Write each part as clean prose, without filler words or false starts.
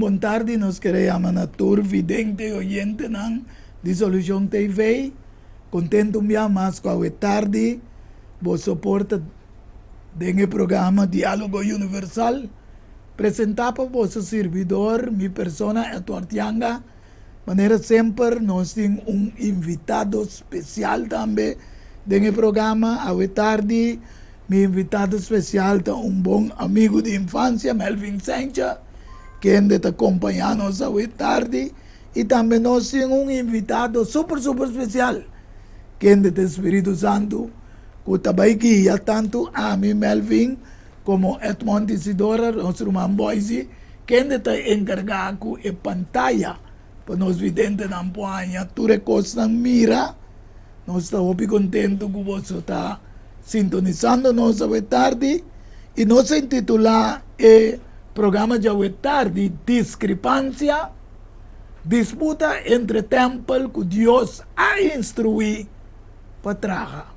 Buon tarde, nos queremos na tour vidente oyente ng Dissolution TV. Contento minha mais com a tarde. Vos suporta desse programa Diálogo Universal. Presentar para vos servidor, mi persona Edward Yanga. Maneira sempre, nós temos invitado especial também desse programa. A tarde, mi invitado especial é bom amigo de infância, Melvin Sencha, que está acompanhando-nos a tarde. E também nós temos invitado super especial, que é do Espírito Santo, que também guia tanto a mim, Melvin, como Edmond Isidora, nosso irmão Boise, que está encarregado de pantalla para nós videntes na Ampoanha. Tudo coisa mira. Nós estamos muito contentes que você está sintonizando-nos a tarde. E nós intitulamos programa de tarde Discrepância, disputa entre templo que Deus a instruir para trabalhar.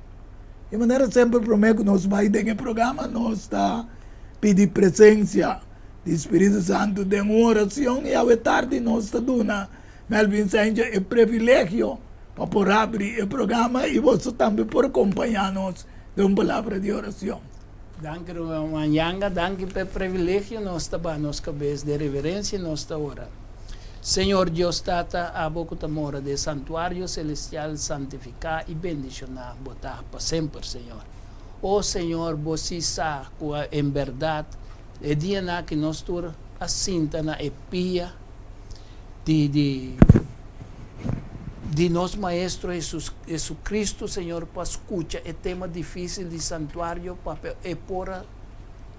De maneira sempre prometo que nós vamos ter programa, nós está pedir presença do Espírito Santo de uma oração e a tarde nós está dando Melvin Senja o privilégio para por abrir o programa e você também por acompanhar-nos de uma palavra de oração. Danke, Irmão Yanga, danke pelo privilégio, nós estamos nos cabeças de reverência, nós estamos orando. Senhor Deus Tata, a boca da mora do santuário celestial, santificar e bendicionar, botar para sempre, Senhor. Oh Senhor, você sabe que em verdade, é dia na que nós estamos assinta na epia de nosso Maestro Jesus Cristo, Senhor, para escutar o tema difícil de santuário, para por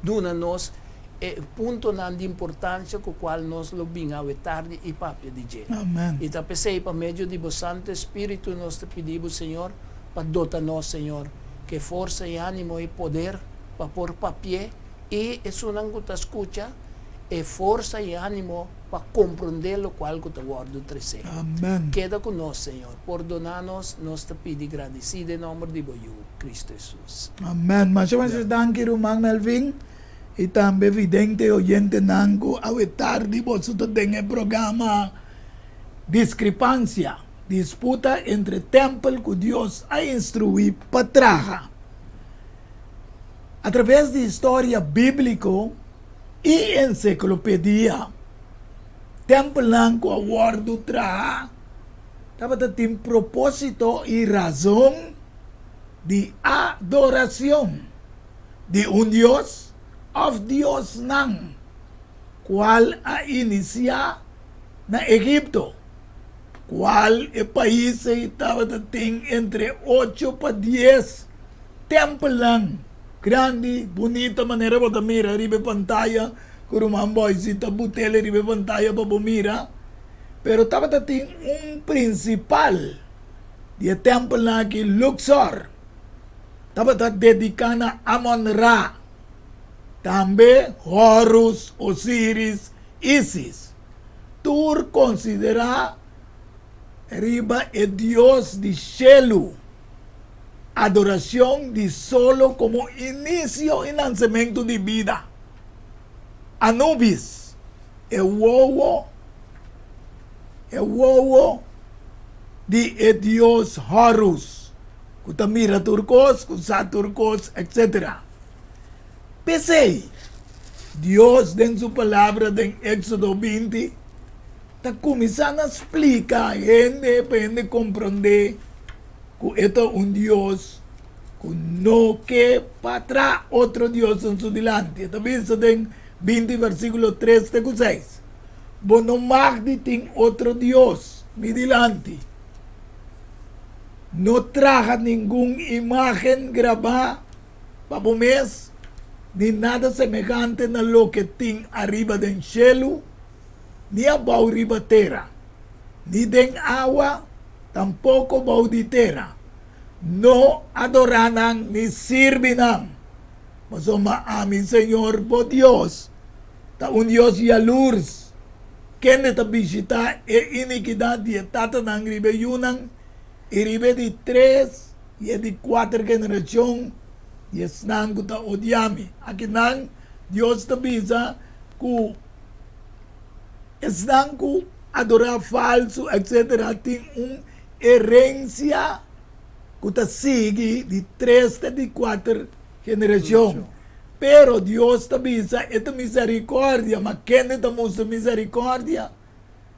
dona-nos ponto de importância com o qual nós lobinhamos a tarde e papel de gente. Amém. E tapecei para meio de o Santo Espírito, nós te pedimos, Senhor, para dotar-nos, Senhor, que força e ânimo e poder para pôr papel e isso não te escuta, e força e ânimo para compreender o qual que te guardo trece. Amém. Queda conosco, Senhor. Por donar-nos, nós te pedimos agradecido em nome de Cristo Jesus. Amém. Mas danke, irmão Melvin. E também vidente oyente nango a tarde você tem o programa Discrepância, disputa entre templo que Deus a instruir para trabalhar. Através de história bíblica e enciclopédia, templo nango a guardo trabalhar, tem propósito e razão de adoração de Deus of Dios nang qual a inicia na Egipto, qual é país estava tem entre 8 para 10 templo lang grande, bonita maneira para mira ribe pantalla com uma boisita butele ribe pantalla para mira, pero estava tem principal de templo lang que Luxor estava dedicado a Amon-Ra. Também Horus, Osiris, Isis. Tur considera riba é Deus de cielo. Adoração de solo como início e nascimento de vida. Anubis é o de Deus Horus. Kutamira Turcos, Kusaturcos, etc. Pensei, Deus, em sua palavra, em Éxodo 20, está começando a explicar a gente para a gente compreender que este é Deus que não quer para trás outro Deus em seu delante. Está visto em 20, versículo 3 e 6. Bom, não mais tem outro Deus, me delante. Não traga nenhuma imagem gravada para o mês, ni nada semejante na lo que tem arriba del cielo, ni abajo arriba terra, ni den agua, tampoco bajo de terra. No adoranan ni sirvinan. Mas amin Señor, por Dios, ta un Dios yalurs, que ne ta visita e iniquidad de tata nang ribe yunang, e ribe de 3 e de 4 generación, yes nang kuta odiami. Akin nang Dios ta bisa ku están con adorar falso, etc. Tienen una herencia que te sigue de 3 de 4 generaciones. Pero Dios te dice, esta misericordia, mas quem te muestra misericordia?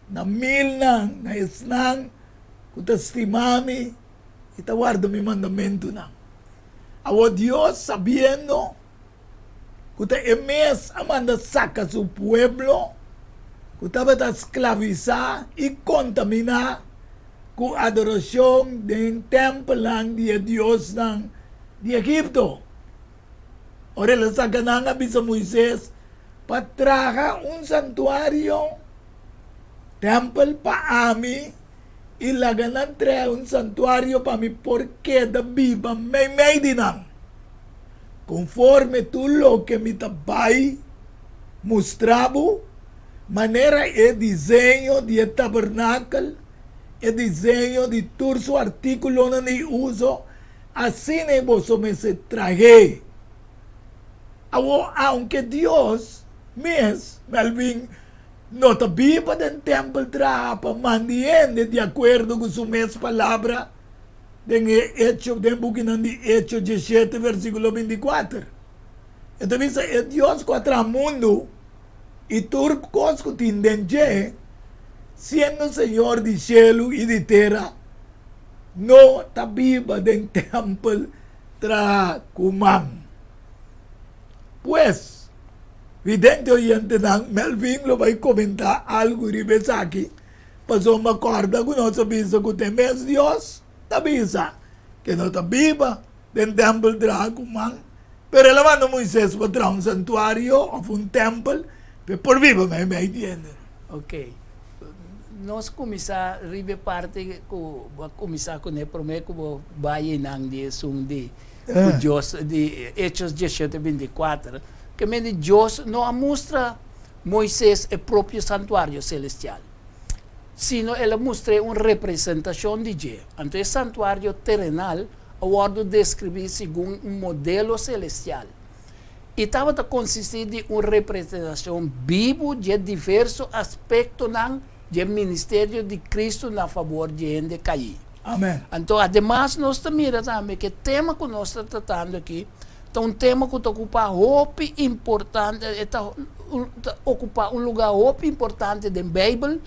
Na milna, na esnan, que te estimami, y te guarda mi mandamento. Ahora Dios, sabiendo que te emes amanda saca su pueblo, que te va a esclavizar y contaminar con adoración del templo de Dios de Egipto. Ahora le sacan a Moisés para traer un santuario, templo para mí, y la ganan traer un santuario para mí porque de viva me dinan. Conforme tú lo que mi tabai mostraba, manera el diseño de tabernáculo, el diseño de todo su artículo no ni uso, así ne vos me se traje. Aunque Dios Melvin no te viva del templo trapa, mantiene de acuerdo con su misma palabra, en Hecho, de Hecho 17, versículo 24. Entonces dice, Dios contra el mundo, y turcos que tienden siendo Señor de cielo y de tierra, no te viva del templo tracumán. Pues, vidente oyente, Melvin lo va a comentar algo y ves aquí. Pasó me acorda que no sabía que temes Dios, te avisa que no te viva del templo Dracumán. Pero el mano Moisés va a traer un santuario o un templo, pero por vivo me entiende. Ok. Nós começar a ribe parte que vai começar com o prometo que vai nang de sung de Deus de Hechos 17:24 que me de Deus não mostra Moisés o próprio santuário celestial, sino ele mostra uma representação de Deus. Então, o santuário terrenal agora descrever segundo um modelo celestial. E estava a consistir de uma representação viva de diversos aspectos do ministério de Cristo na favor de gente cair. Amém. Então, ademais, nós também também que o tema que nós estamos tratando aqui é um tema que ocupa roupa importante, ocupa um lugar roupa importante da Bíblia,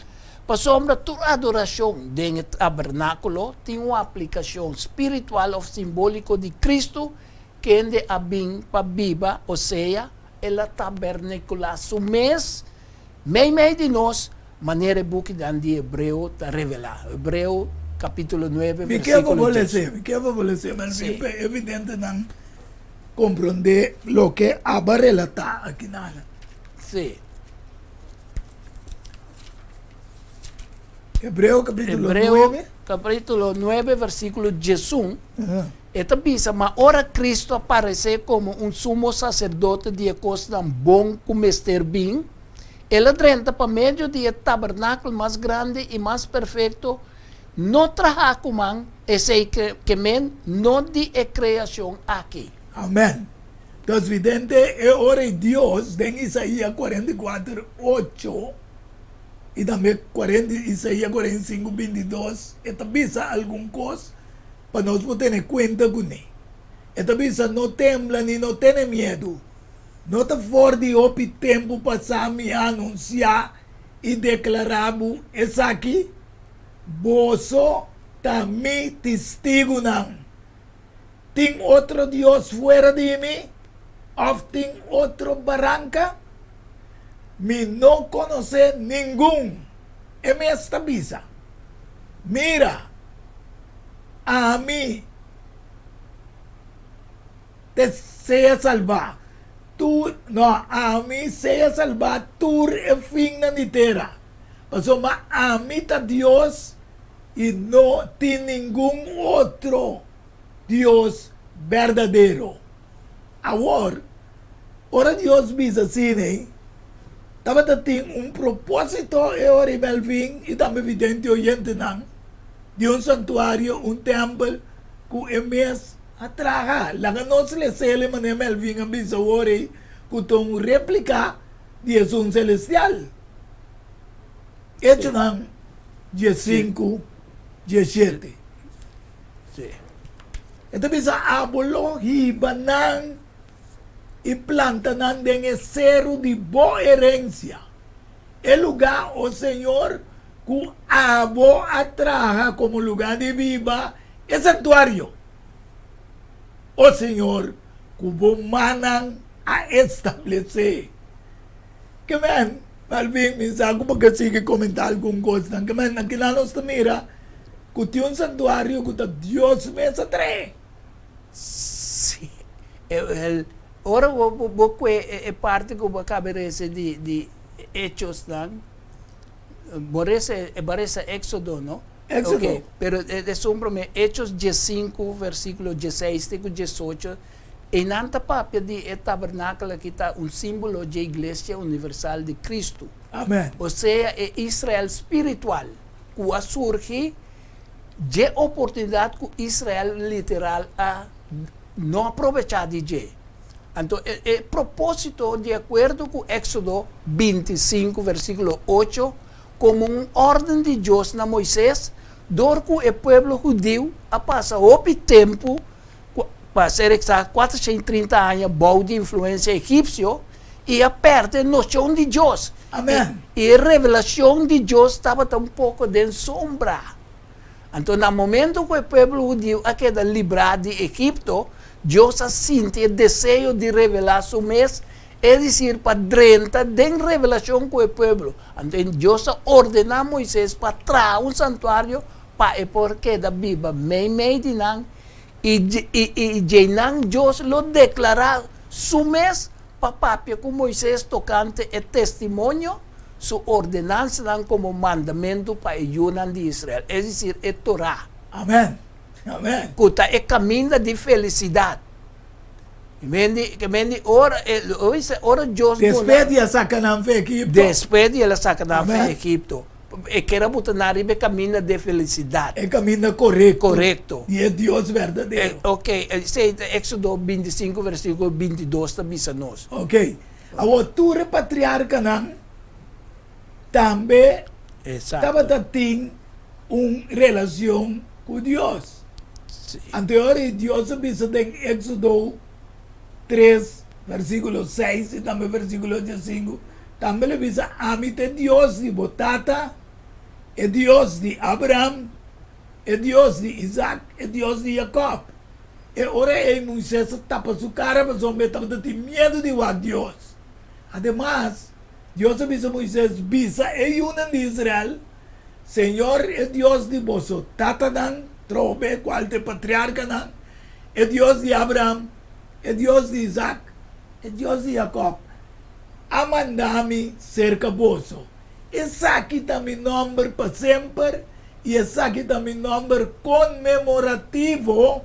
para sombra toda adoração do tabernáculo tem uma aplicação espiritual ou simbólica de Cristo que ende a bem para viva, ou seja, ela tabernácula mês, meio de nós, maneira book de Hebreu está revelado. Hebreu capítulo 9, versículo 10. Me quero favorecer, mas é evidente não compreender o que Abba relata aqui nada. Sim. Hebreu capítulo 9, versículo 11. Esta bisa, mas ora Cristo aparece como um sumo sacerdote de coisa bom como ester bem. Ele renta para meio do tabernáculo mais grande e mais perfeito, não trabalha como esse que não de criação aqui. Amém. Então, evidente, é hora de Deus, em Isaías 44, 8, e também Isaías 45, 22, esta bisa alguma coisa para nós podermos conta com ele. Esta bisa não tembla nem não tem medo. Não te for de opi tempo passar me anunciar e declarar isso aqui, você também testigo não. Tem outro Deus fora de mim? Ou tem outro barranca? Me não conhece nenhum. É minha estabisa. Mira, a mim te seja salvar. A mí sea salvar tu fin de tierra. Pasó a mí está Dios y no tiene ningún otro Dios verdadero. Ahora Dios dice así, estaba teniendo un propósito ahora Melvin y también evidente oyente de un santuario, un templo que es atraja la no se le sale mané Melvin a bisawori con réplica de un celestial. Hecho ng 15, 17. Sí. Ito bisa abulo hibanang implanta ng dengecero de boa herencia. El lugar, o Señor, que abo atraja como lugar de viva el santuario. O Señor, que manang a establecer. Que man, Malvin, minsan ko magkasige comentar algum coisa, que man, ang kinanos na mira, que tinha un santuario que Dios me atre. Sí. Ora é parte que acaba de Hechos dan. Parece Éxodo, ¿no? Éxodo. Okay. Pero es un problema. Hechos 15, versículo 16 e 18. En anta papia de tabernáculo que está un símbolo de Iglesia Universal de Cristo. Amén. O sea, é Israel espiritual, que surge de oportunidade que Israel literal a não aproveitar de je. Então, é propósito de acordo com Éxodo 25, versículo 8, como uma ordem de Deus na Moisés, dor que o povo judeu a passar o tempo, para ser exato, 430 anos, bom de influência egípcia, e a perder noção de Deus. Amém. E a revelação de Deus estava um pouco de sombra. Então, no momento que o povo judeu a queda livrado de Egipto, Deus sente o desejo de revelar seu mês, é dizer, para drenta de revelação com o povo. Então, Deus ordena a Moisés para trazer um santuário para porque da Bíblia, meio de não, e Deus lo declara seu mês para papia com Moisés tocante o testemunho, sua ordenança como mandamento para o Yunan de Israel, é dizer, é Torá. Amém. Amém. Que é caminho de felicidade. Ora Deus Despede a sacanam fe Egipto. despede ela sacanagem Amém. em Egipto. E que era botar o caminho de felicidade. É caminho correto. Correto. E é Deus verdadeiro. Ok, Éxodo 25, versículo 22, também nós. Ok. A altura patriarca não também estava Exato. tendo uma relação com Deus. Sim. Anterior, Deus disse em Éxodo 3, versículo 6 e também versículo 15, também ele diz, amite Deus de Botata, é Deus de Abraham, é Deus de Isaac, é Deus de Jacob. E ora Moisés tapa sua cara, mas o homem estava tendo medo de Deus. Además, Deus disse a Moisés, bisa é una de Israel, Senhor é Deus de vosso tatanan, trobe, qual te patriarca nan, é Deus de Abraham, é Deus de Isaac, é Deus de Jacob. Amandami cerca vosso. Essa aqui também nome para sempre, e essa aqui também nome comemorativo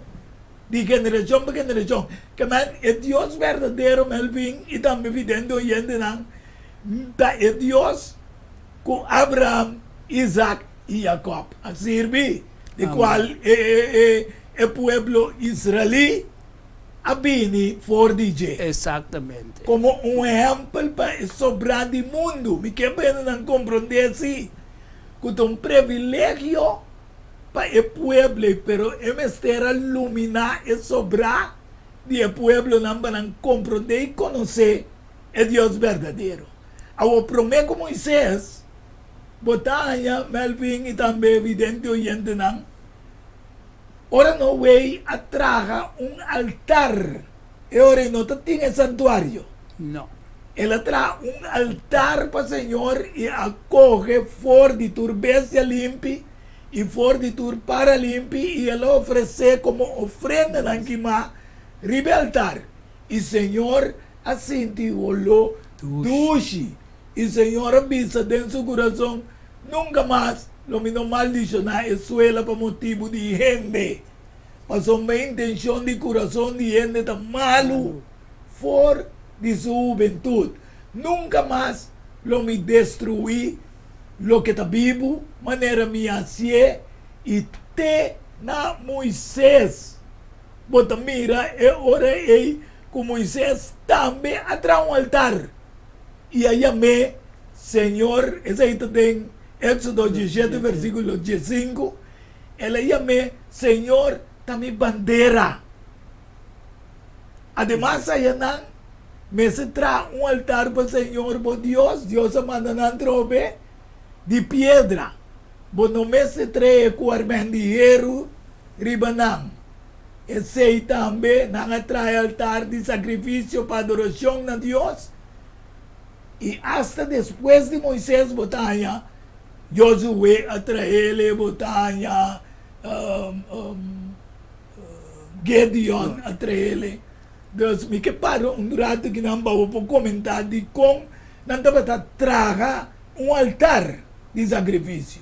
de geração para geração. Que é Deus verdadeiro, Melvin, e também videndo e não. É Deus com Abraham, Isaac e Jacob. A servir, de Amém. qual é pueblo israelí abini for DJ. Exatamente. Como um exemplo para sobrar do mundo. Me que pena não compreender assim. Que é um privilégio para o pueblo, pero é mestre iluminar e sobrar de o pueblo não para compreender e conhecer o Deus verdadeiro. Ao prometo Moisés, botanha, Melvin e também evidente oyente não, ora não veio atraja altar. E ora não tinha santuário. Não. Ela traz altar para o Senhor e acoge fora de tur bestia limpa e fora de tur para limpa e ela oferece como ofrenda na queima ribe altar. E Senhor assim te olhou duche. E Senhor avisa dentro do seu coração nunca mais lo me maldicionar a escuela por motivo de gente. Mas a minha intenção de coração de gente está malo for de sua juventude. Nunca mais lo me destruir lo que está vivo, maneira me hacer e te na Moisés. Bota mira, e ora ei, com Moisés também atrás um altar. E aí amei, Senhor, esse aí tem Éxodo 17, versículo 15, ela llama Señor tami bandera. Además, allá me se trae un altar para el Señor, por Dios a manda trobe de piedra. Bueno, me se trae cuarmendijero, ribanam. Esse também não atrai altar de sacrifício para adoração a Deus. E hasta depois de Moisés botanha, Josué atrai ele botanha, Gedeon atrai ele. Deus me que parou rato que não vou por comentar de como não dá traga altar de sacrifício.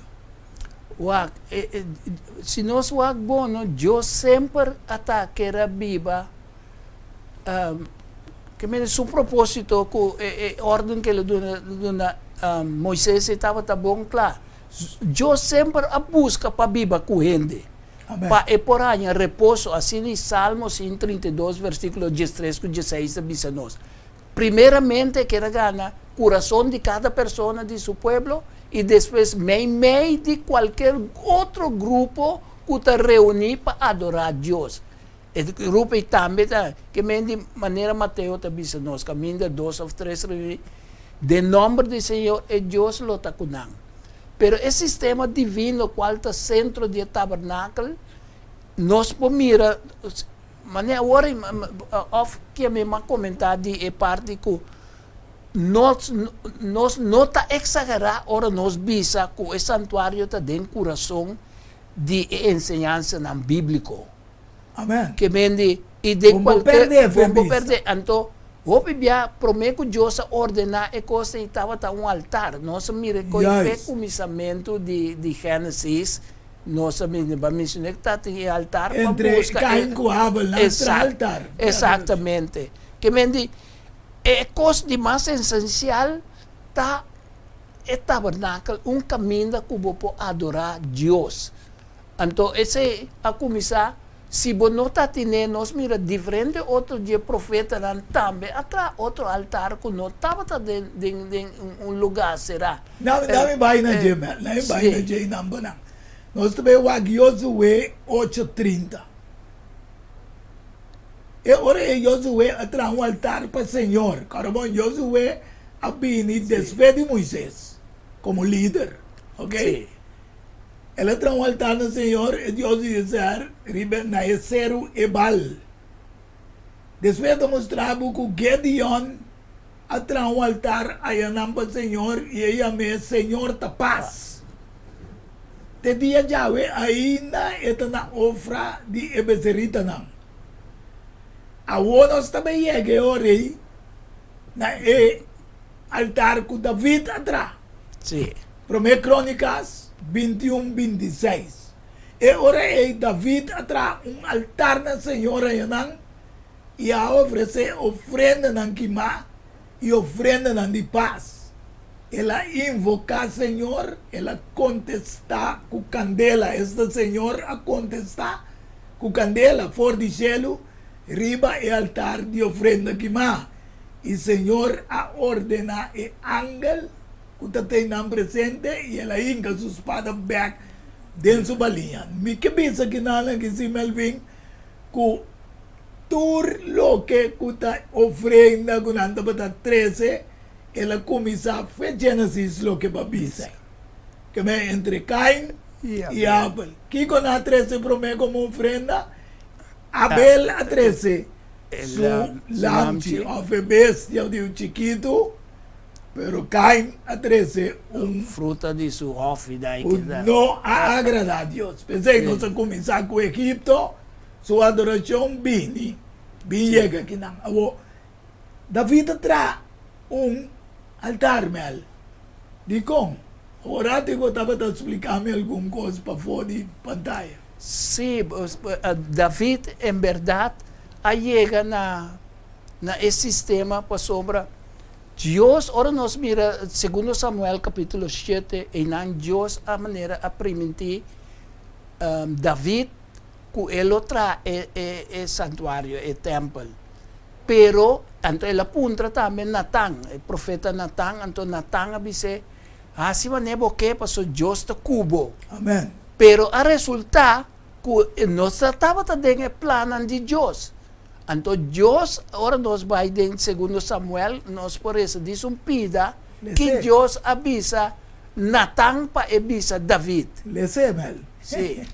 Se nós wag bono, Deus sempre ataquera biba que me su propósito com ordem que ele dona Moisés estava tá bom claro. Deus sempre a busca para biba corrente. Para por aí repouso assim em Salmos 32 versículo 13 com 16 diz nós. Primeiramente quer gana coração de cada pessoa de seu povo e depois meio de qualquer outro grupo que está reunido para adorar a Deus. O grupo também que de maneira Mateus está dizendo nós caminho de 2 ou 3 de nome do Senhor é Deus lo está cunang. Pero esse sistema divino qual está centro do tabernáculo nós pomira maneira agora of que me comentar de parte que nós não está exagerar ora nós bisa que o santuário está dentro do coração de ensinança não bíblico. Amém. Que vende e de qualquer vamos perder. Então, o bia prometo que Deus ordenar e coisa estava altar. Nós mira com o começamento de Gênesis, nós mencionar que está em altar para buscar. Caim com Abel, altar. Exatamente. Que vende a coisa de mais essencial está o tabernáculo, caminho que vou adorar Deus. Então, esse a começar, se você não está tendo, nós mira diferente outro dia profeta também, atrás outro altar que não estava em lugar, será? Não me vai na Gmail, não me vai na Gmail, nós também o Josué 8:30. E ora Josué atrás altar para o Senhor. Caramba, Josué ha venido después de Moisés como líder, ¿ok? Sí. Ele atrás altar no Senhor e Deus dizer, na Ezeru Ebal. Después demonstramos que Gedeon atrás altar aí para o Senhor e ela me Senhor da paz. Te dia Yahweh ainda está na ofra de Ebeserita não. A nós também chega orei na altar com David atrás. Sim. Primeira Crônicas 21:26. E orei David atrás altar na Senhora Yanang e a oferecer ofrenda na quimá e ofrenda na de paz. Ela invoca Senhor, ela contesta com candela. Este Senhor a contestar com candela fora de gelo. Riba e altar de ofrenda quimá. E Senhor a ordena e ángel que tem na presente e ela inca sua espada back dentro da balinha. Me que pensa que nada que se Melvin que tur lo que está ofrenda que anda para 13 ela começa a fazer Gênesis lo que babisa. Que me entre Caim e Abel. Que com a 13 promete como ofrenda Abel a 13 su lamchi of a bestia de chiquito, pero Caim a 13 fruta de su ofrenda no agrada a Dios. Pensé que nos comenzar con Egipto, su adoración vini llega aquí nang awo. David trae altar mel. Di kong, ora te ko dapat explicarme alguna cosa para fora de pantalla. Sí, David en verdad llega na esse sistema para sobra Dios. Ahora nos mira 2 Samuel capítulo 7 e nan Dios a maneira a permitir David que ele trae el santuario, el templo. Pero, anto ele apunta também Natán, el profeta Natán, anto Natán dice Assim maneira que passou Deus ta cubo. Amen. Pero a resulta que nós estava também plano de Deus. Então Deus, ora nós vai em segundo Samuel, nós por isso diz pida que Deus avisa Natan para avisa David. Lesemel. Sim.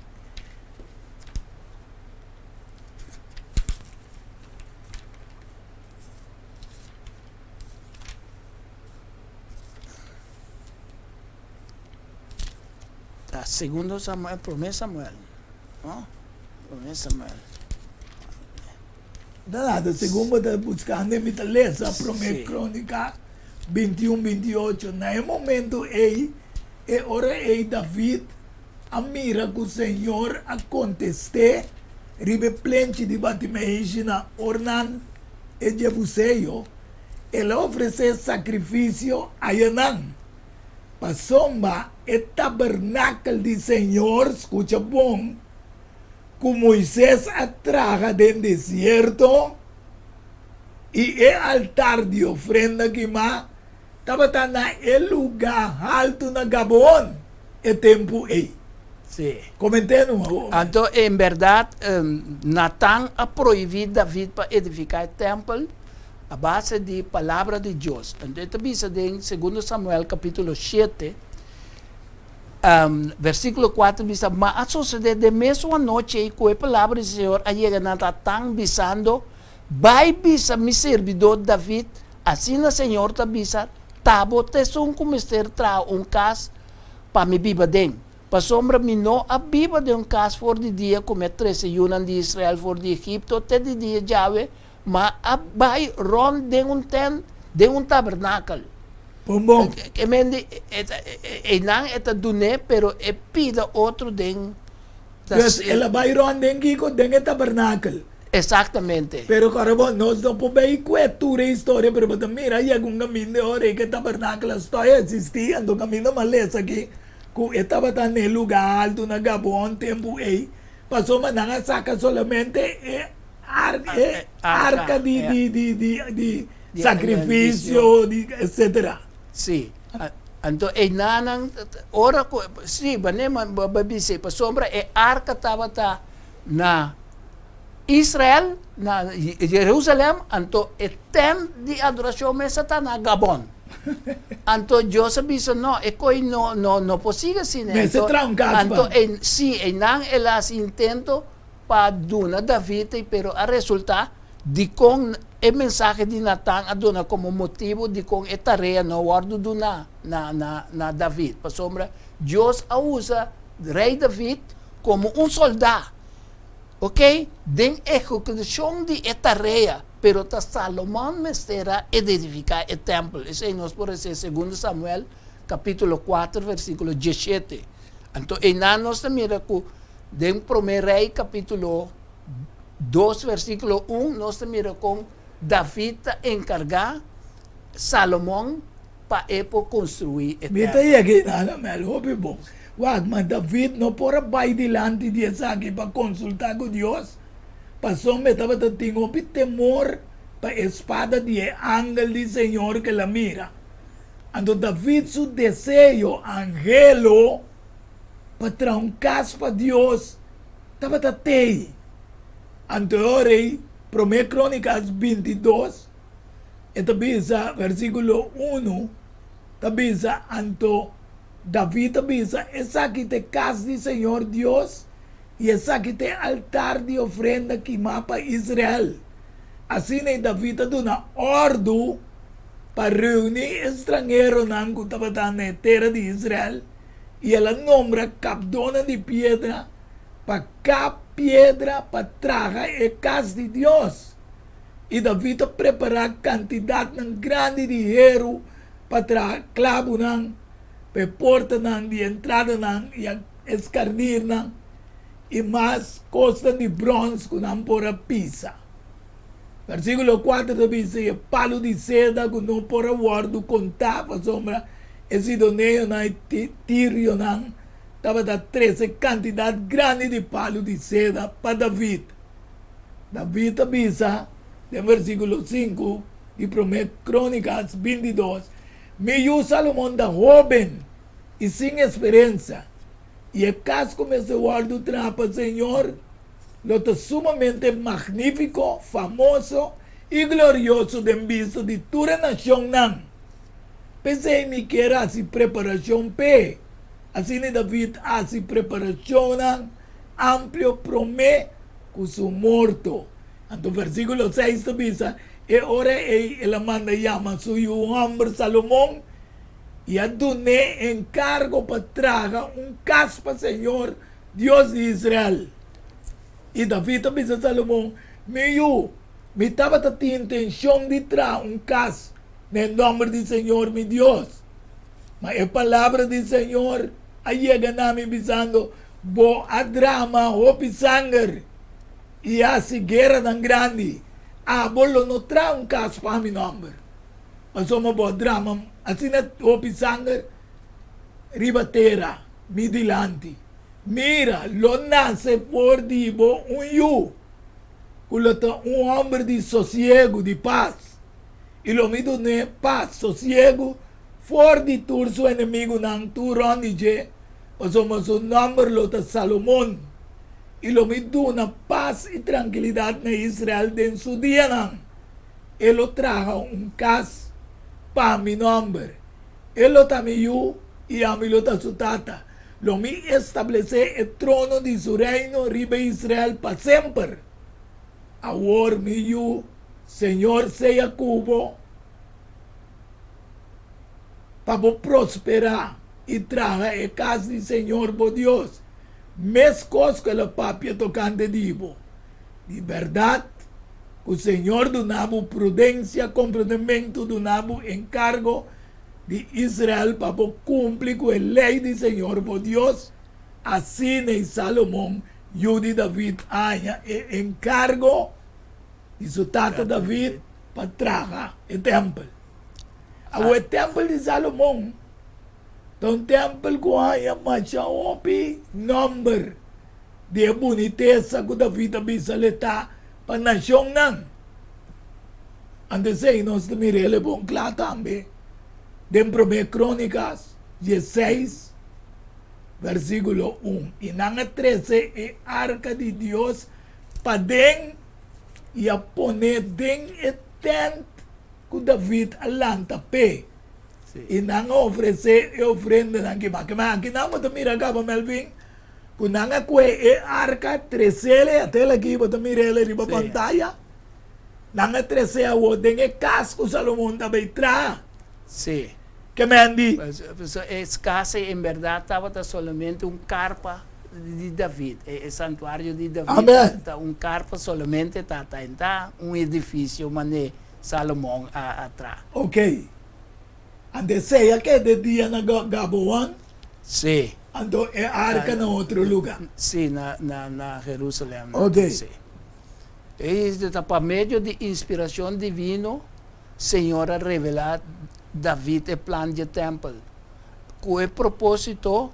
Tá, segundo Samuel, primeiro Samuel. Oh, primeiro Samuel. Nada, segundo está buscando mi taleza, primeira Sim. crônica 21-28. No momento ora David, a mira que o Senhor a conteste, ribe plenty de batimento na Ornan e Jebuseio, ele oferece sacrifício a Yanang. Pasomba e tabernáculo do Senhor, escucha bom, que Moisés atraga do deserto e o altar de ofrenda que estava na lugar alto na Gabon e tempo aí. Sim. Comentando. Então, em verdade, Natan a proibido David para edificar o templo a base de palavra de Deus. Então, isso em 2 Samuel capítulo 7, versículo 4, diz, mas a suceder de mesma noite e com a palavra do Senhor, a chega Natan bisando, vai bisa mi servidor David, assim o Senhor está bisa, tabo te son cometer tra caso para me biba den. Para sombra mi no a biba de caso for de dia como 13 yunan de Israel for de Egipto, te de dia Yahweh, mas a vai ron de tent, de tabernáculo. Pombong. Que mende, não é dune, pero é pida outro den. Pues ela vai ron den kiko den tabernáculo. Exatamente. Pero caramba, nós não podemos cultura e história, pero mira, aí algum caminho de hora que tabernáculo está existindo, caminho maleza aqui, que estava no lugar alto na Gabon, tempo aí, passou mas não saca solamente arca de sacrifício, etc. Sim. Então, nanang ora ko sim, banema babise pa sombra arca estava na Israel, na Jerusalém, então o templo de adoração está na Gabon. Então Deus disse não, é coi não possível assim. Então, sim, não elas intento para dona David, pero a resulta de com o mensagem de Natan a dona como motivo de com a tarefa no guardo dona na David. Para sombra, Deus a usa rei David como soldado. Ok? Den execução de tarefa, pero ta Salomão mestera edificar o templo. Isso aí nós por esse 2 Samuel, capítulo 4, versículo 17. Então, e nós também que den primeiro rei, capítulo 2, versículo 1, nós também com David encargar Salomão para construir o templo. Mita aí aqui, Mel, hope bom. Wag, mas David não pode vai delante de essa aqui para consultar com Deus. Passou me estava tendo temor para a espada de ángel do Senhor que la mira. Então David seu desejo, angelo, para trancar para Deus, estava tatei. Anterior, Primeira Crônicas 22, esta bisa, versículo 1, esta bisa, anto David avisa, essa aqui te casa de Senhor Deus e essa aqui te altar de ofrenda que mapa Israel. Assim David dá ordem para reunir estrangeiros que estavam na terra de Israel e ela nombra capdona de pedra para cada pedra para traga a casa de Deus. E David prepara quantidade grande de dinheiro para trazer clavo para porta de entrada e escarnir e mais costa de bronze que não pode pisar. Versículo 4 diz: palo de seda que não pode guardar contar para sombra esse doneio na Tírio estava da 13 quantidade grande de palo de seda para David. David avisa no versículo 5 de 1 Crônicas 22: meio Salomão da jovem y sin esperanza. Y el caso como ese guardo trapa, Señor, lo está sumamente magnífico, famoso y glorioso de vista de toda nación. Pensé ni que era así preparación P. Así ni David así preparación amplio promé con su muerto. Entonces versículo 6 te dice, y ahora él manda llama suyo un hombre Salomón y adoné encargo para traga un caspa Señor Dios de Israel. Y David te dice a Salomón, me estaba teniendo intención de traer un cas en el nombre del Señor mi Dios. Mas la palabra del Señor llega a mí diciendo, bo a drama o sangre y hace guerra tan grande. Bolo no trae un cas para mi nombre. Mas somos bo drama, así no o sangre, ribatera, mi delante. Mira, lo nace por dibo un yu. Un hombre de sosiego, de paz. Y lo mismo de paz, sosiego, for de tur su enemigo nan tu rondige, o somos su nombre lo de Salomón. Y lo mismo una paz y tranquilidad en Israel de en su día nan. Él lo trajo un cas para mi nombre. Él lo también y a mí lo da su tata. Lo mi establece el trono de su reino ribe Israel para siempre. Ahora mi Señor sea cubo para prosperar y traga el casa del Señor por Dios. Mes cosas que la papia tocante digo. De verdad, el Señor donaba prudencia, comprendimiento, donaba encargo de Israel para cumplir con la ley del Señor por Dios. Así en Salomón, yo de David haya encargo de su tata David para tragar el templo. El templo de Salomón, un templo que haya machaopi nombre de boniteza que David había letar para la nación. Antes de nos mirele bon claro también. De 1 Crónicas 16, versículo 1. Y en el 13, el arca de Dios para den y a poner den el tent que David alanta pe. Sí. Y nan ofrece ofrenda nan que más. Que aquí nada más mira acá para Melvin. Que nan el arca 13 hasta aquí para mirar el riba Sí. pantalla. Nan el 13 a den el casco Salomón también trae. Sí. Que me han dicho. Pues, es casi en verdad estaba solamente un carpa de David, el santuario de David. Amén. Un carpa solamente está un edificio mané Salomón atrás. Ok. Antes sea que de día na Gaboan, Sí, ando el arca en otro lugar. sí, na Jerusalén. Ok. Sí. Y para medio de inspiración divino, Señora revela David el plan de templo. Con el propósito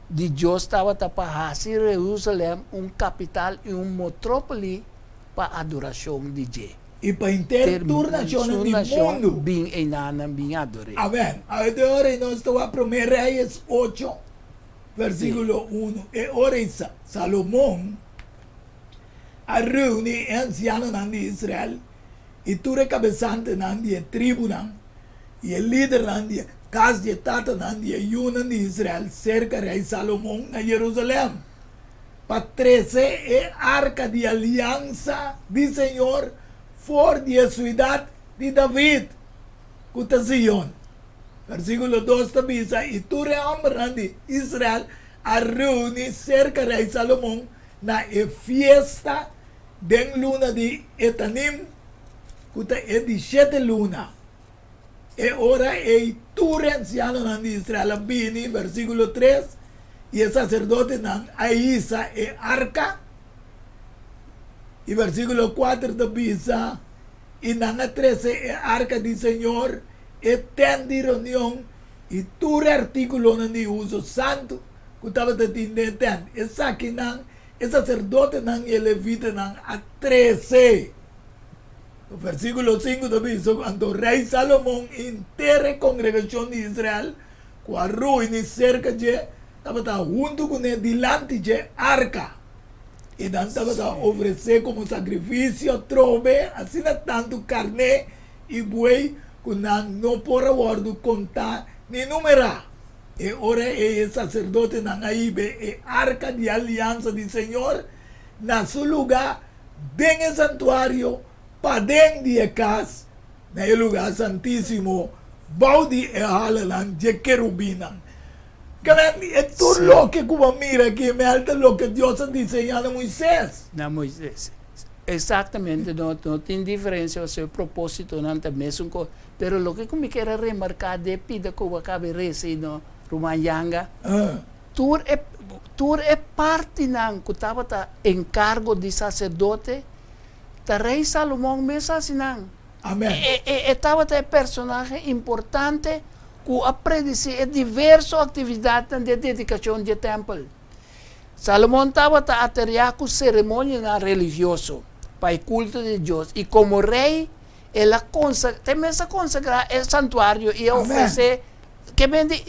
de Dios estaba para hacer Jerusalén un capital y un metrópoli para adoración de Dios. Y para intertur naciones del mundo. Bien enana, bien adoré. Amén. Ahora nos está a 1 Reyes 8, versículo 1. Y ahora Salomón a reunir ancianos de Israel y tu recabezante de tribu y el líder de casa de tata de Yuna de Israel cerca de Salomón en Jerusalén. Para 13 el arca de alianza del Señor for de ciudad de David. Cutación. Versículo 2 te dice, y tu hombre de Israel a reunir cerca de Salomón na fiesta de luna de Etanim, que es 17 luna. Y ahora el tu anciano de Israel viene, versículo 3, y el sacerdote ahí el arca. Y versículo 4 te dice, y en el 13 el arca del Señor, el ten de reunión, y tu artículo de uso santo, que estaba teniendo ten. Es aquí, el sacerdote y el levita a 13. Versículo 5 te dice, cuando rey Salomón entera congregación de Israel, com a ruína cerca de estava junto com ele dilante de arca. E então estava oferecer como sacrifício trove, assim tanto carne e boi, que não pode guardar contar nem numerar. E ora o sacerdote não aí é arca de aliança do Senhor, na seu lugar, dentro do santuário, para dentro de casa, no lugar santíssimo, balde e halalan de querubina. É tudo o que Cuba mira aqui, me alta o que Deus desenhou a Moisés. Na Moisés. Exatamente, não tem diferença o seu propósito, não tem mesmo. Mas o que eu quero remarcar de pida que eu acabei de receber no Rumayanga, tur é parte não que estava encargo de sacerdote, da rei Salomão mesmo assim não. Amém. Estava personagem importante que aprendeu diversas atividades de dedicação de templo. Salomão estava a ter com cerimônia religiosa para o culto de Deus. E como rei, ele consagrar o santuário e oferecer que vende.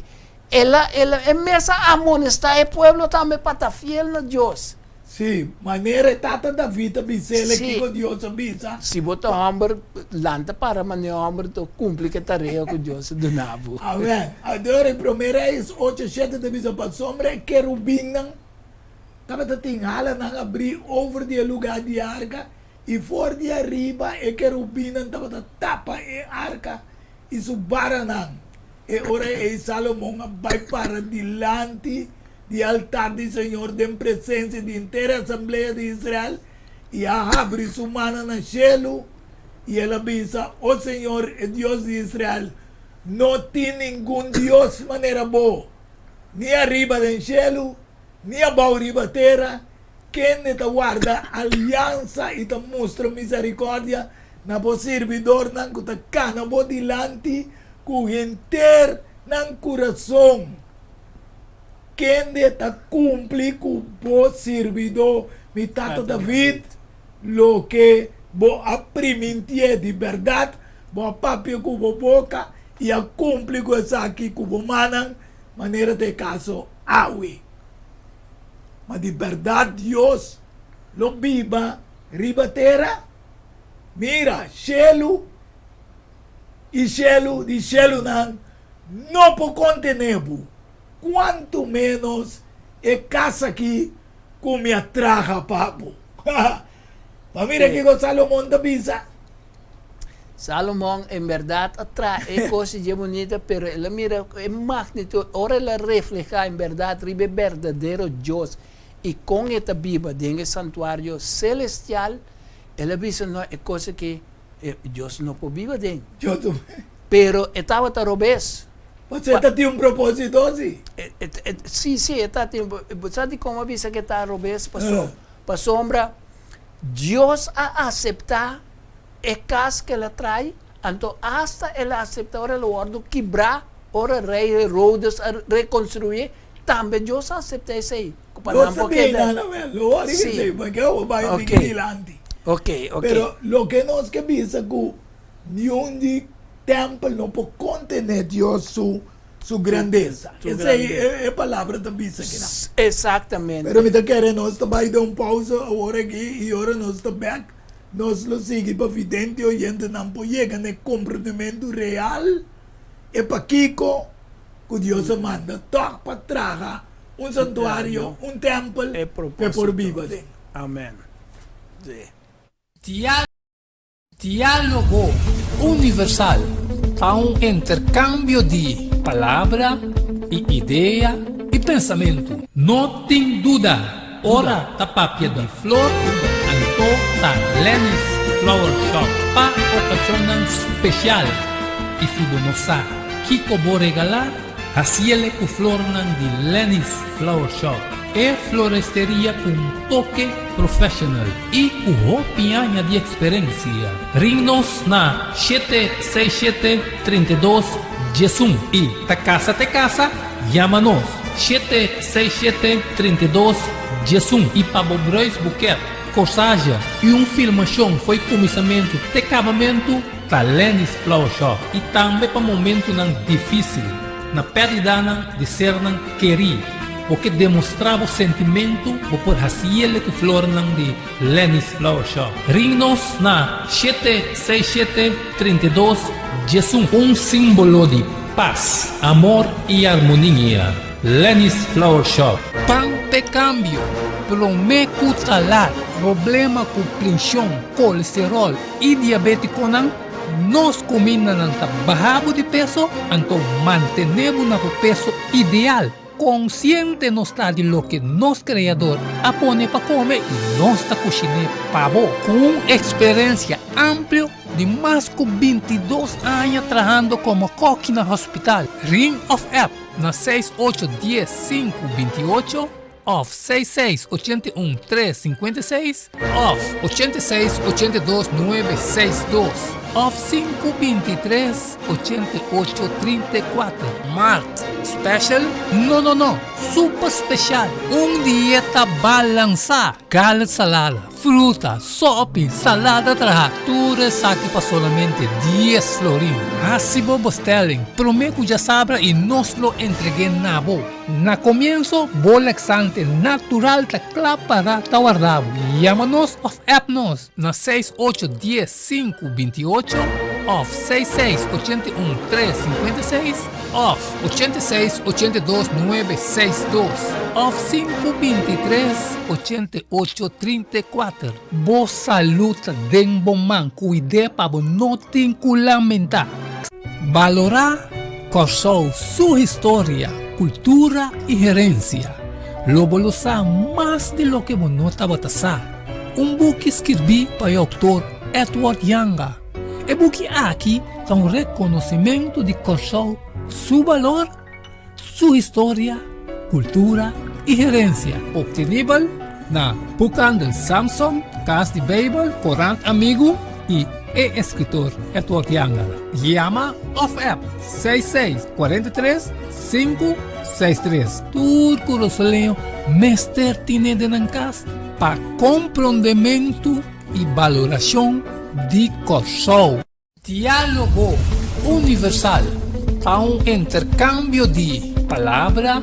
Ela começa a amonestar o povo também para estar fiel a Deus. Sim, maneira tata da vida bisele que Deus avisa. Se botar homem lanta para maneira homem to cumprir que tarefa que Deus donava. Amém. Agora em 1:8 de visa para sombra querubim não. Tava tingala não abrir over de lugar de arca e for de arriba e querubim não tava tapa e arca e subara não. E ora e Salomão vai para dilante de altar do Senhor, em presença de inteira Assembleia de Israel, e abre sua mão no cielo, e ela avisa, o Senhor é Deus de Israel, não tem nenhum Deus de maneira boa, nem arriba do cielo, nem abaixo da terra, quem te guarda aliança e te mostra misericórdia, na bo servidor, não que te cana bo dilante, com inteiro no coração. Quem está cumprir com o servidor, mi tato David, lo que vou aprimentir de verdade, vou papel com a boca e a cumprir com essa aqui com a mão, maneira de caso, aui. Mas de verdade, Deus, lo viva, riba terra, mira, cielo, e cielo, de cielo não pode contener. Quanto menos é casa aqui com minha traja, papo. Mas mira que o Salomão da bisa. Salomão, em verdade, atrai coisa de bonita, mas ele mira a magnitude, ora ele refleja, em verdade, o verdadeiro Deus. E com esta Bíblia, dentro do santuário celestial, ele visa não é coisa que Deus não pode viver dentro. Pero estava a robes. Você tem propósito, sim? Sim, sabe como avisa que está a robes, para sombra, Deus a aceitar a casa que ela traz, então hasta ela aceitar o ordem quebrar, ora rei Herodes a reconstruir, também Deus aceita isso aí. Não sabia nada, lo origem, porque eu vou vigilante. Ok. Pero lo que nós que visa que nenhum de templo não pode contener Deus sua grandeza. Essa é a palavra da visa que não. Exatamente. Pero me querem nós também dar pausa agora aqui e agora nós estamos back. Nós lo seguimos para vidente e gente não pode chegar no comportamento real. É para Kiko que Deus manda toque para traga santuário, templo que por viva dentro. Amém. Diálogo universal. Há intercâmbio de palavra e ideia e pensamento. Não tem dúvida. Ora tapapia de flor, anto ta Lenny's Flower Shop pa ocasión especial. E se não sabe Kiko vou regalar, haciele com flor de Lenny's Flower Shop. É floresteria com toque profissional e com roupinha de experiência. Ring-nos na 767-32 Jesum e te casa, chama-nos 767-32 Jesum e para Bobrois Buquet, corsagem e filmação foi começamento de acabamento da Lenny's Flower Shop e também para momento não difícil. na perda de ser ng queri, o que demonstrava o sentimento o por haciele que flor ng de Lenny's Flower Shop. Ring-nos na 76732 Jesus, um símbolo de paz, amor e harmonia. Lenny's Flower Shop. Pante cambio, prometo talar, problema com pressão, colesterol e diabético nang nos comina ng tabahabo de peso, anto mantenemos na peso ideal. Consciente nos está de lo que nos creador apone para comer y nos está cocinando pavo. Con experiencia amplia de más de 22 años trabajando como cook en el hospital. Ring of App na 6810-528 off 6681-356 off 8682-962 off 523-8834 Mart Special? No, super special. Dieta balança. Gallet salada, fruta, sopa, salada trajatura saque para solamente 10 florin. Así bobo stelling. Prometo ya sabra y nos lo entregué na bo. Na comienzo, bolexante natural ta para guardado. Llámanos of appnos na 6810-528 off 6681-356 off 8682-962 off 523-8834. Vos saluta den bom man, cuide pa bo no tin culamenta. Valorar Corsou su historia, cultura y herencia. Lo bolosa más de lo que bonota batasa. Book escrevi para o autor Edward Yanga. E book aqui é reconhecimento de Corsou, su valor, su historia, cultura y herencia. Obtenível na Bucan del Samson, Cas de Bible, Corant Amigo y escritor Edward Yanga. Llama of app 6643-563. Turco Rosaleo, Mester tiene de Nancas para compreendimento e valoração de Corsou. Diálogo universal para intercâmbio de palavra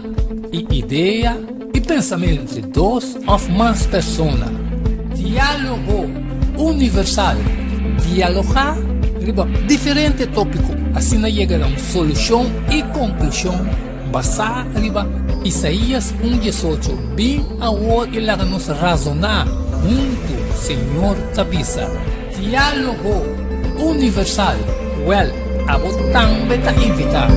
e ideia e pensamento entre duas ou mais pessoas. Diálogo universal. Dialogar riba diferente tópico, assim chega a uma solução e conclusão basada riba Isaías 1:18. Bem a hora e lá nos razonar junto, Senhor Tabisa. Diálogo universal. Well, a botão beta invitar.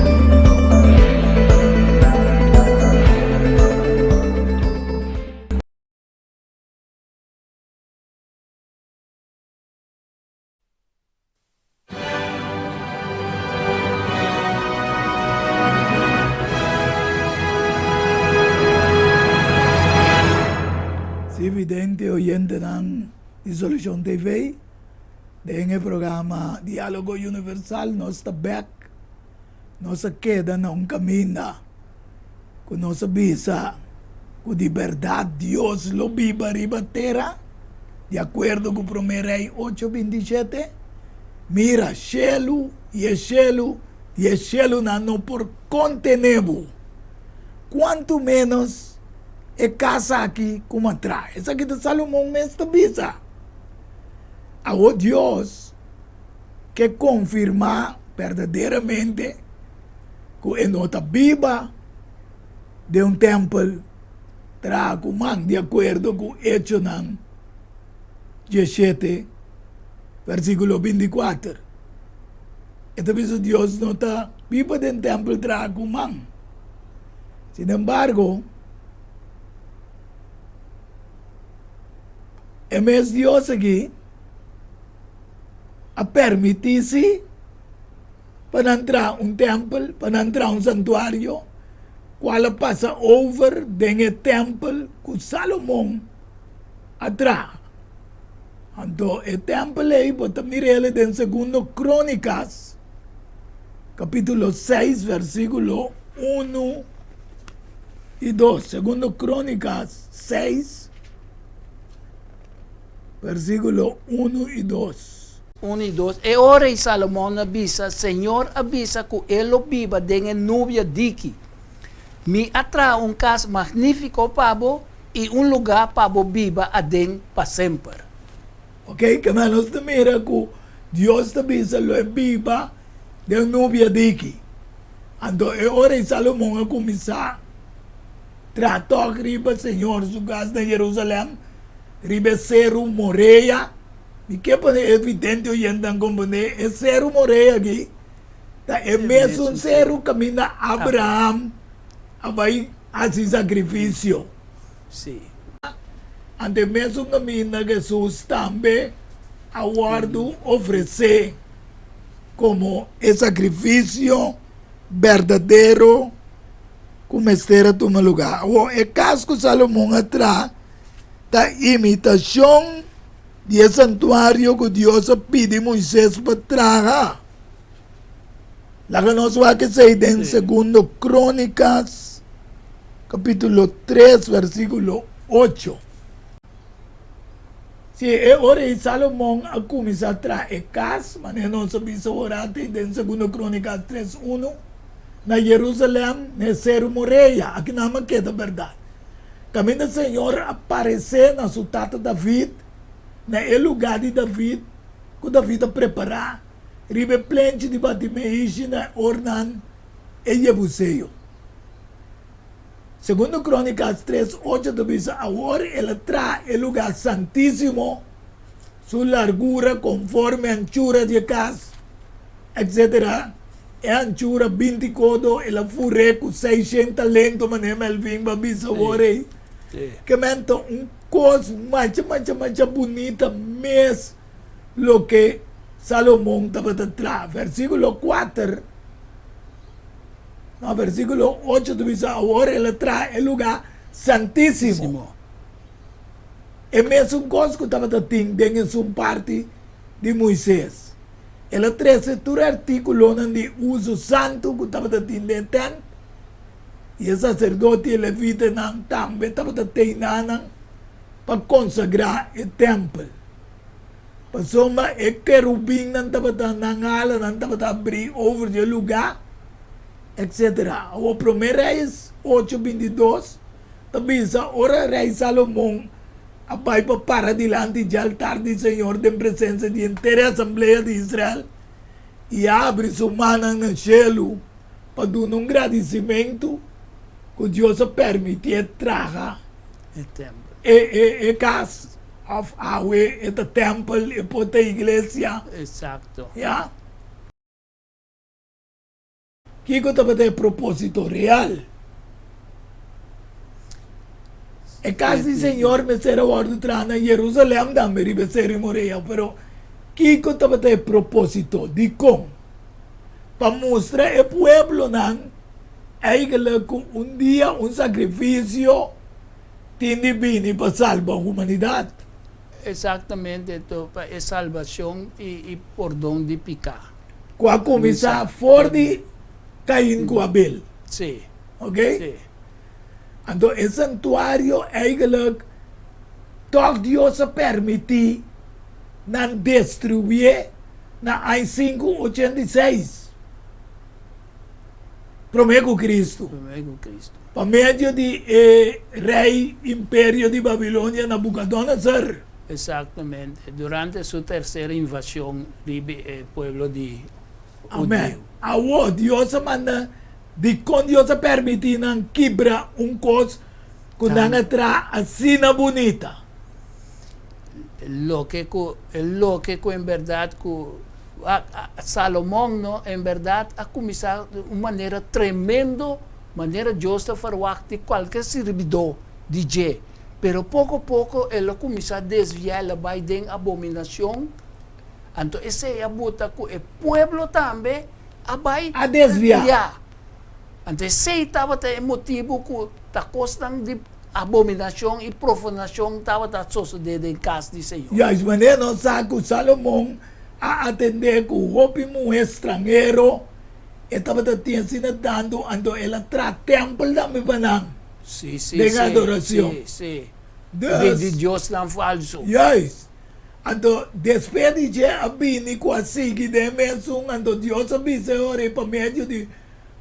Evidente oyente ng Resolution TV, dahil programa Diálogo Universal, nos back, nos queda na camina, kung nos bisa, kung de verdad Dios lo viva riba terra, de acuerdo con 1 Rey 8:27, mira, cielo y el cielo no por contenevo, cuanto menos e casa aqui como atrás. Essa aqui está Salomão nesta bisa. A Deus que confirma verdadeiramente que é nota viva de templo trago man de acordo com Hecho ng 17 versículo 24. Ito bisa Deus nota viva de templo trago man. Sin embargo, MS Dios aqui a permitir-se para entrar templo, para entrar santuário, qual passa over den templo que Salomão atrás. Então, o templo aí, bota mirele den 2 Crônicas, capítulo 6, versículo 1 e 2. 2 Crônicas 6, versículo 1 y 2. 1 y 2. E ora y Salomón avisa, Señor avisa que él lo viva de nubia diki. Mi atra un cas magnífico pavo y un lugar pavo viva aden pa sempre. Ok, que manos te mira que Dios te visa lo es viva de nubia diki. Ando e ora y Salomón a começar tratou riba Senhor su casa de Jerusalém, riba Seru Moreia, e que é evidente hoje como é Seru Moreia aqui, tá é mesmo Seru caminha Abraham, vai fazer sacrifício. Sí. Ante mesmo caminha Jesus também aguardo oferecer como sacrifício verdadeiro como espera toma lugar. O é caso que Salomão atrás da imitação de santuário que Deus pede Moisés para trazer. Lá que nós vamos dizer em 2 Crônicas, capítulo 3, versículo 8. Se é hora de Salomão a começar a trazer caso, mas não sabia orar em 2 Crônicas 3, 1. Na Jerusalém, na Seru Moreia, aqui na maqueta verdade. Caminho do Senhor aparecer na sua tata David, na lugar de David, que David preparar, ribe plente de batimento na Ornan e Jebuseio. Segundo Crônicas 3, 8, diz, agora ela traz o lugar santíssimo, sua largura conforme a anchura de casa, etc., e anchura 20 codo e la fure com 600 lento manema el vimba bisavore que mento coisa mais bonita mes lo que Salomão estava atrás versículo 4 no versículo 8 diz agora ele traz o lugar santíssimo e mesmo coisa que estava dentro de uma parte de Moisés. Ela traz todo artículo de uso santo que estava atendendo e o sacerdote e levita também estava treinando para consagrar o templo. Passou uma querubim não estava na ala, não estava abrir over o lugar, etc. O primeiro Reis 8:22 também diz, ora Rei Salomão vai para diante do altar do Senhor em presença de inteira Assembleia de Israel e abre sua mão no cielo para dar um agradecimento que Deus permite traga e casa of Yahweh, e templo, e pota igreja. Exacto. Yeah? Que estava de propósito real. E casi Senhor me será guardo trana Jerusalém da me ribe Seru Moreia, pero Kiko estava de propósito de com para mostrar ao pueblo nan aí que dia sacrifício tem de vir para salvar a humanidade. Exactamente, para salvação e perdão de pecar. Quando começar fora de Caim com Abel. Sim. Ok? Sim. Então, o santuário eigenlijk toch Deus permitir não destruir na ai 586. Promego Cristo. Promego Cristo. Por meio de rei império de Babilônia, Nabucodonosor. Exatamente. Durante sua terceira invasão do povo de Amém. Agora, Deus manda de quando Deus permitir não quebra coisa que não atrás assim bonita. Lo que en verdad Salomón no en verdad ha comenzado de una manera tremenda, manera justa verwachte qualquer servidor DJ, pero poco a poco él ha comenzado a desviar la baiden abominación. Entonces ese abuta que el pueblo también a desviar. Entonces ese estaba el motivo que está costando de abominação e profanação estava sucedendo em casa de Senhor. E as maneiras não sabe Salomão a atender com o ópimo estrangeiro estava ensinando ando ela traz templo da minha banana. Sim, sim, de adoração. Sim, sim. De Deus não falso. Yes. Ando despedije abini quasi que de mesum ando Dios avisa ora por meio de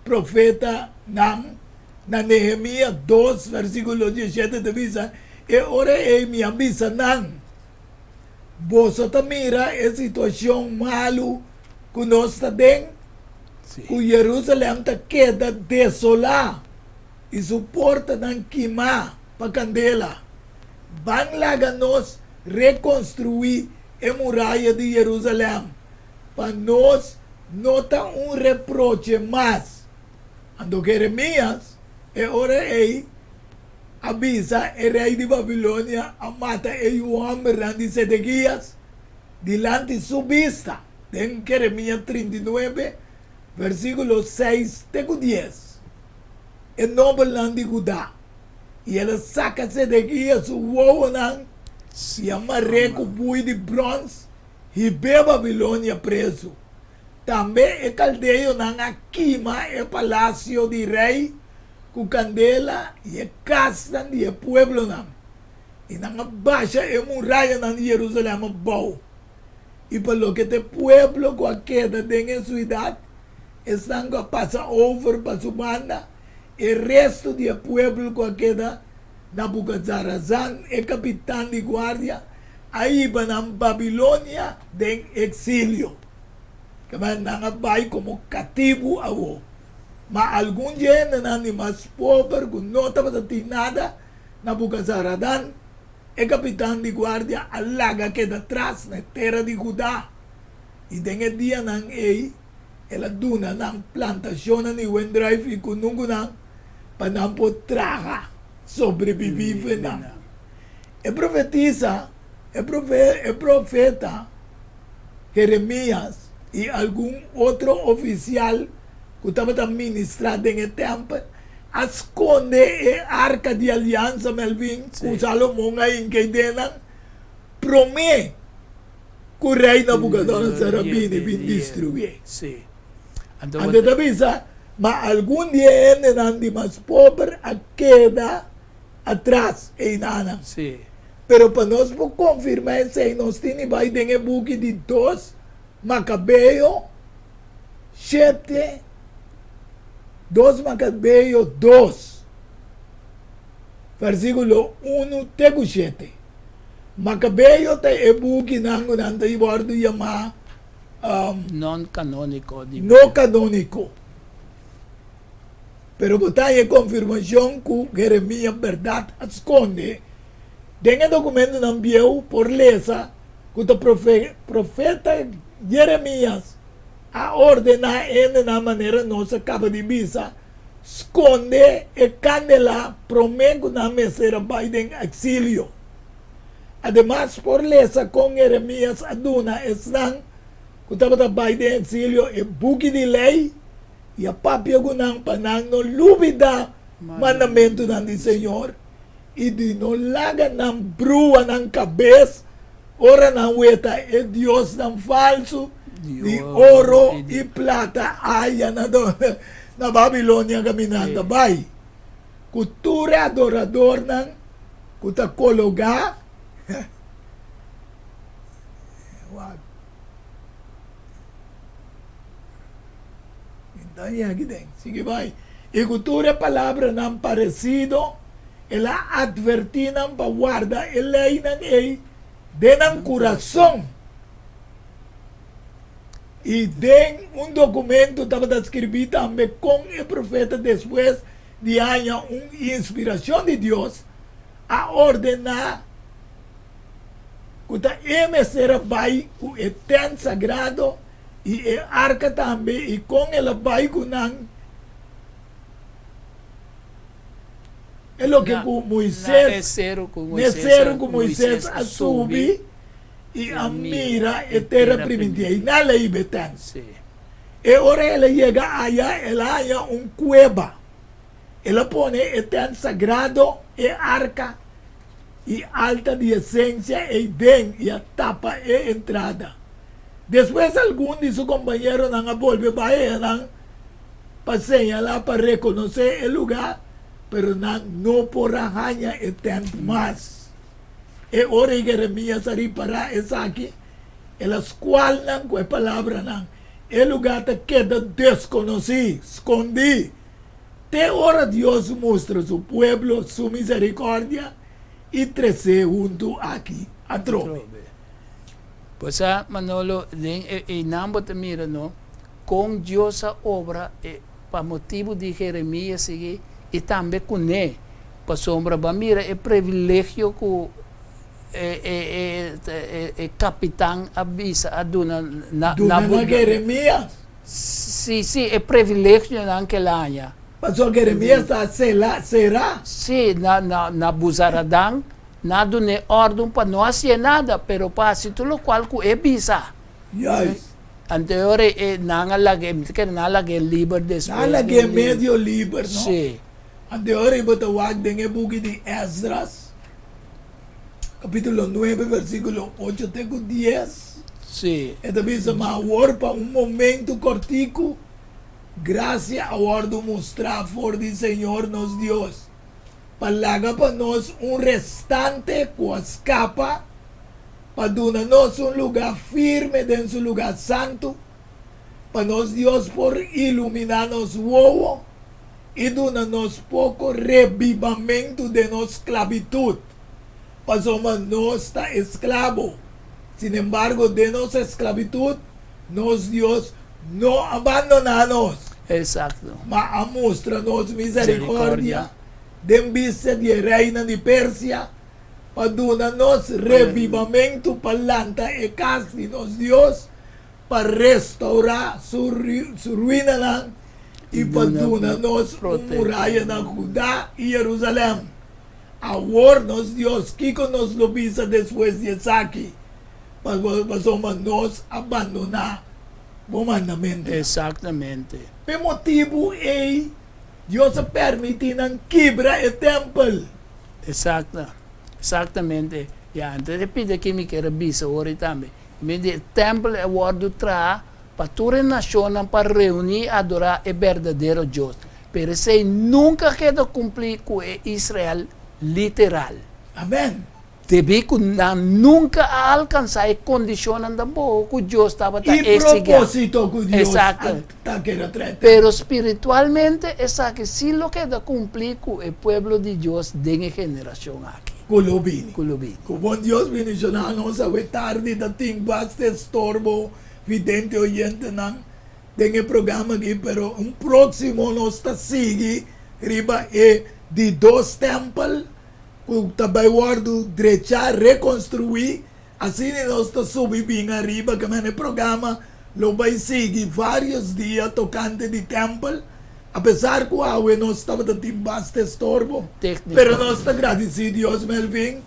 profeta na Nehemias 2 versículo 17 avisa e ora me avisa você mira a situação malu que nós está dentro Sí. que Jerusalém está queda desolada e suporta não queimar para candela. Van lá nós reconstruir a muralha de Jerusalém para nós não ter reproche mais. Ando Jeremias é hora aí avisa o rei de Babilônia a matar o homem de Sedequias delante de sua vista. Em Jeremias 39 versículo 6 até 10. É nobre de Judá. E ela saca Sedequias o uovo e amarrei com bui de bronze e be Babilônia preso. Também é caldeio na queima é palácio de rei com candela e é casa de pueblo e na baixa é muralha de Jerusalém bom. E pelo que te pueblo com a queda de cidade estão a passar over para sua banda e o resto do pueblo com a queda Nabucodonosor é capitão de guarda aí na Babilônia de exílio que vai como cativo a o. Mas algum gente não mais pobre que não estava a nada Nabucodonosor é capitão de guarda alaga que atrás na terra de Judá e den dia não é ela duna na plantação de Wendrive e com nunca para não poder traga sobreviver não. É profetiza, é profeta Jeremias e algum outro oficial que estava administrando em tempo esconde a arca de aliança Melvin com Salomão aí em que denan promete que o rei Nabucodonosor vem destruir. Sí. Ande avisa, mas algum dia ele não de mais pobre a queda atrás em nada. Sí. Pero para nós confirmar isso, nós temos vai ter o book de 2 Macabeo 7 2 Macabeo 2 versículo 1 até 7. Macabeo te o book nango nanda i bordo yama Non canónico. no canónico. Pero botar a confirmação que Jeremias verdade esconde. Tem documento não enviou por lesa que o profeta Jeremias a ordenar ele na maneira nossa acaba de visa esconde e candela promete na mesera Biden exílio. Además por lesa com Jeremias aduna estão que estava Biden exílio e buque de lei e a papia gunang panang no lubida mandamento ng Senhor e de no laga ng brua ng cabeça ora ng weta e Dios ng falso de oro e plata aya na doon na Babilonia caminando bay kultura adorador ng kutakologa sige vai e cultura palavra não parecido ela advertir não para guarda ela não é de não coração e tem documento estava escrito também com o profeta depois de ganhar uma inspiração de Deus a ordenar que o será vai o eterno sagrado e a arca também e com ela vai com é o que Moisés com Moisés a subir e a mira a terra primitiva e na lei betan e ora ela chega allá ela há cueva ela põe eterno sagrado e arca e alta de essência e den e a tapa e entrada. Depois algum de seus companheiros não volve para passeia lá para reconhecer o lugar, pero não por arranha eterno mais. E ora que Jeremias ari para essa aqui, elas qual não com a palavra não, é lugar que queda desconhecido, escondi. Te ora Deus mostra seu pueblo, sua misericórdia e trece junto aqui, a trobe. Pues Manolo, namo te mira, no? Com Deus a obra, para motivo de Jeremias e também com ele. Para sombra, mira, é privilégio que capitão avisa a Duna na Jeremias. Sì, è privilegio anche l'agna. Pastor Jeremias será? Sì, na Buzaradang, na dune ordem para não fazer nada, pero para se tu lo qual ku é bisa. Yes. Anteriore nalage liber después. Nalage medio liber, no? Sì. Anteriore batawag den buki de Esdras, capítulo 9, versículo 8 até 10. Sì. E também se maior para momento cortico, graças ao ordem mostrar for de Senhor nos Deus. Palaga para nós restante que escapa, para dar-nos lugar firme dentro do lugar santo, para nós Deus por iluminar-nos o e dar-nos pouco revivamento de nossa esclavitud. Para somos nós está escravo. Sin embargo, de nossa esclavitud, nos Deus não abandona-nos. Exato. Mas mostra-nos misericórdia. Den vista de reina de Pérsia, para dar-nos revivamento, para lança e casti nos Deus, para restaurar sua ruína e para dar-nos muralha na Judá e Jerusalém. Agora nos Deus, que nos lo visa depois de aqui, para nós abandonar o mandamento. Exatamente. O motivo é Deus permite não quebrar o templo. Exatamente. Ja, en dat pide que me quer bisa ori também. Me de templo é o tra para toda nação para reunir adorar o verdadeiro Deus. Pero se nunca queda cumprir com Israel literal. Amém. Deve nunca alcançar a condição que Deus estava a E propósito que Deus Exacto. está querendo tratar. Pero espiritualmente, esa que sí lo queda cumplir con el pueblo de Dios de la generación aquí. Kulubini. Kulubini. Que bom Deus bendicionar nós a tarde da ting basta estorbo vidente oyente não tem o programa aqui, pero próximo nós está seguir riba de 2 templos que também guardo drechar reconstruir assim nós está subir bem arriba que o programa lo vai seguir vários dias tocante de templo. Apesar que o nós estava da ting basta estorbo, pero nós está agradecido Deus Melvin.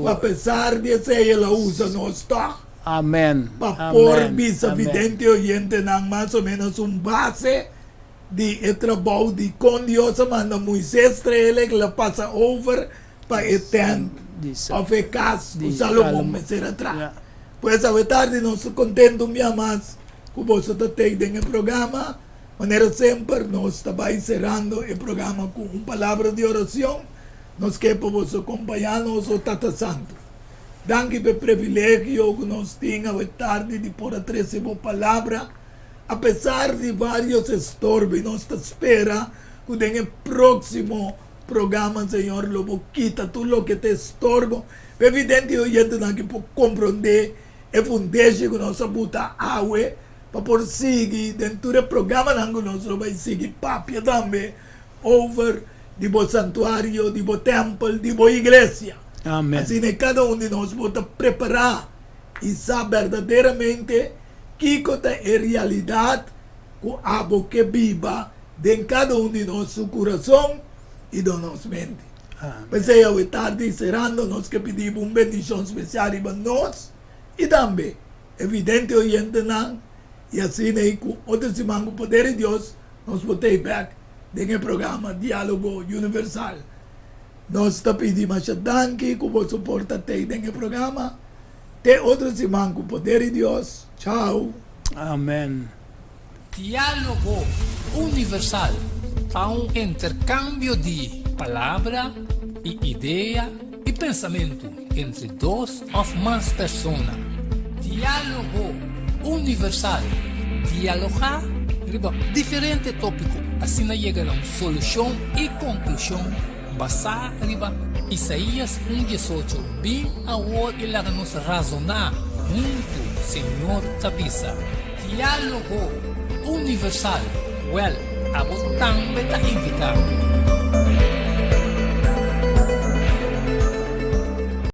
Apesar de ser ela usa nós está. Amén. Para por visa vidente oyente não mais ou menos base de trabalho de com Deus manda Moisés ele que la passa over para tent eficaz o Salomão me será atrás. Pois a tarde nós contento mais que você está tendo no programa. Maneira sempre nós estamos encerrando o programa com uma palavra de oração. Nós queremos você acompanhar-nos o Tata Santo. Danke pelo privilégio que nós temos a tarde de poder trazer uma palavra. Apesar de vários estorbos, nós esperamos que no próximo programa, Senhor, lo quita tudo o que te estorba. É evidente que a gente não pode compreender e fundeixe que nós botar água para por seguir dentro do programa, nós vamos seguir papia também over de bo santuário, de bo templo, de bo igreja. Amém. Assim, cada de nós pode preparar e saber verdadeiramente que é a realidade que abo que viva em cada de nosso coração e da nossa mente. Pensei ao tarde encerrando, nós que pedimos bendição especial para nós e também, evidente, oyente não, e assim, com outros irmãos, o poder de Deus, nós podemos back no programa Diálogo Universal. Nós te pedimos danke que você suporta no programa. Te outros irmãos, com o poder de Deus. Tchau. Amén. Diálogo Universal. Há intercâmbio de palavra e ideia e pensamento entre dos o más personas. Diálogo universal. Dialogar riba diferente tópico. Así na llega a una solución y conclusión basada riba Isaías 1:18. Bien ahora y la nos razonar junto, Señor Tabisa. Diálogo universal. Well, abot também tá invitado.